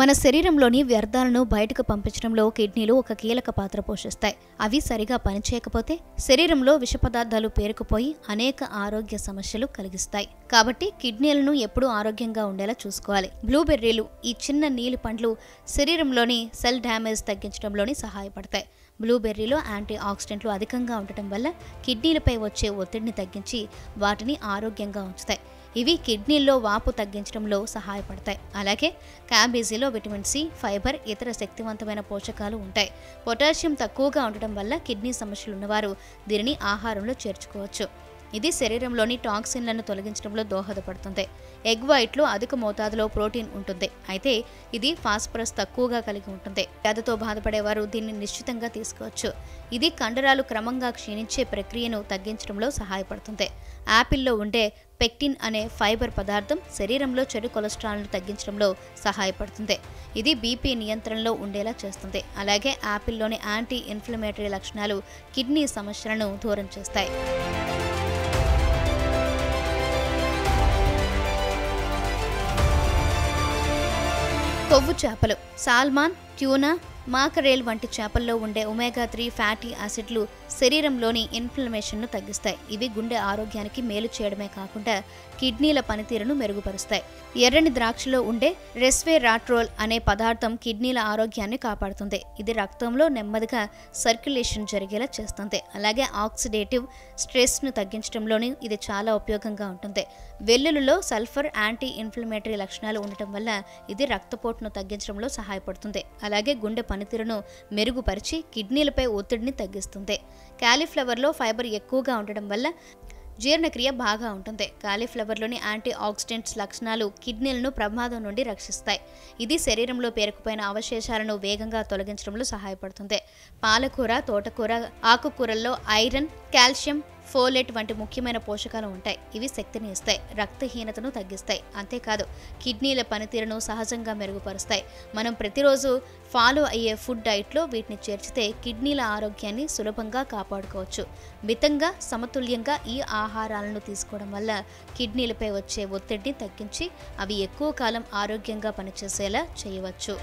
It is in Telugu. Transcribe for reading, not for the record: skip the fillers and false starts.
మన శరీరంలోని వ్యర్థాలను బయటకు పంపించడంలో కిడ్నీలు ఒక కీలక పాత్ర పోషిస్తాయి. అవి సరిగా పనిచేయకపోతే శరీరంలో విష పదార్థాలు పేరుకుపోయి అనేక ఆరోగ్య సమస్యలు కలిగిస్తాయి. కాబట్టి కిడ్నీలను ఎప్పుడూ ఆరోగ్యంగా ఉండేలా చూసుకోవాలి. బ్లూబెర్రీలు, ఈ చిన్న నీలి పండ్లు శరీరంలోని సెల్ డ్యామేజ్ తగ్గించడంలోని సహాయపడతాయి. బ్లూబెర్రీలో యాంటీ ఆక్సిడెంట్లు అధికంగా ఉండటం వల్ల కిడ్నీలపై వచ్చే ఒత్తిడిని తగ్గించి వాటిని ఆరోగ్యంగా ఉంచుతాయి. ఇవి కిడ్నీల్లో వాపు తగ్గించడంలో సహాయపడతాయి. అలాగే క్యాబేజీలో విటమిన్ సి, ఫైబర్, ఇతర శక్తివంతమైన పోషకాలు ఉంటాయి. పొటాషియం తక్కువగా ఉండటం వల్ల కిడ్నీ సమస్యలు ఉన్నవారు దీనిని ఆహారంలో చేర్చుకోవచ్చు. ఇది శరీరంలోని టాక్సిన్లను తొలగించడంలో దోహదపడుతుంది. ఎగ్ వైట్లో అధిక మోతాదులో ప్రోటీన్ ఉంటుంది. అయితే ఇది ఫాస్ఫరస్ తక్కువగా కలిగి ఉంటుంది. వ్యాధితో బాధపడేవారు దీన్ని నిశ్చితంగా తీసుకోవచ్చు. ఇది కండరాలు క్రమంగా క్షీణించే ప్రక్రియను తగ్గించడంలో సహాయపడుతుంది. యాపిల్లో ఉండే పెక్టిన్ అనే ఫైబర్ పదార్థం శరీరంలో చెడు కొలెస్ట్రాల్ను తగ్గించడంలో సహాయపడుతుంది. ఇది బీపీ నియంత్రణలో ఉండేలా చేస్తుంది. అలాగే యాపిల్లోని యాంటీ ఇన్ఫ్లమేటరీ లక్షణాలు కిడ్నీ సమస్యలను దూరం చేస్తాయి. కొవ్వు చేపలు, సాల్మాన్, ట్యూనా, మాకరేల్ వంటి చేపల్లో ఉండే ఒమేగా-3 ఫ్యాటీ యాసిడ్లు శరీరంలోని ఇన్ఫ్లమేషన్ను తగ్గిస్తాయి. ఇవి గుండె ఆరోగ్యానికి మేలు చేయడమే కాకుండా కిడ్నీల పనితీరును మెరుగుపరుస్తాయి. ఎర్రని ద్రాక్షలో ఉండే రెస్వెరాట్రోల్ అనే పదార్థం కిడ్నీల ఆరోగ్యాన్ని కాపాడుతుంది. ఇది రక్తంలో నెమ్మదిగా సర్క్యులేషన్ జరిగేలా చేస్తుంది. అలాగే ఆక్సిడేటివ్ స్ట్రెస్ను తగ్గించడంలోని ఇది చాలా ఉపయోగంగా ఉంటుంది. వెల్లుల్లిలో సల్ఫర్, యాంటీ ఇన్ఫ్లమేటరీ లక్షణాలు ఉండటం వల్ల ఇది రక్తపోటును తగ్గించడంలో సహాయపడుతుంది. అలాగే గుండె పనితీరును మెరుగుపరిచి కిడ్నీలపై ఒత్తిడిని తగ్గిస్తుంది. కాలీఫ్లవర్లో ఫైబర్ ఎక్కువగా ఉండడం వల్ల జీర్ణక్రియ బాగా ఉంటుంది. కాలీఫ్లవర్లోని యాంటీ ఆక్సిడెంట్స్ లక్షణాలు కిడ్నీలను ప్రమాదం నుండి రక్షిస్తాయి. ఇది శరీరంలో పేరుకుపోయిన అవశేషాలను వేగంగా తొలగించడంలో సహాయపడుతుంది. పాలకూర, తోటకూర, ఆకుకూరల్లో ఐరన్, కాల్షియం, ఫోలేట్ వంటి ముఖ్యమైన పోషకాలు ఉంటాయి. ఇవి శక్తిని ఇస్తాయి, రక్తహీనతను తగ్గిస్తాయి. అంతేకాదు కిడ్నీల పనితీరును సహజంగా మెరుగుపరుస్తాయి. మనం ప్రతిరోజు ఫాలో అయ్యే ఫుడ్ డైట్లో వీటిని చేర్చితే కిడ్నీల ఆరోగ్యాన్ని సులభంగా కాపాడుకోవచ్చు. మితంగా, సమతుల్యంగా ఈ ఆహారాలను తీసుకోవడం వల్ల కిడ్నీలపై వచ్చే ఒత్తిడిని తగ్గించి అవి ఎక్కువ కాలం ఆరోగ్యంగా పనిచేసేలా చేయవచ్చు.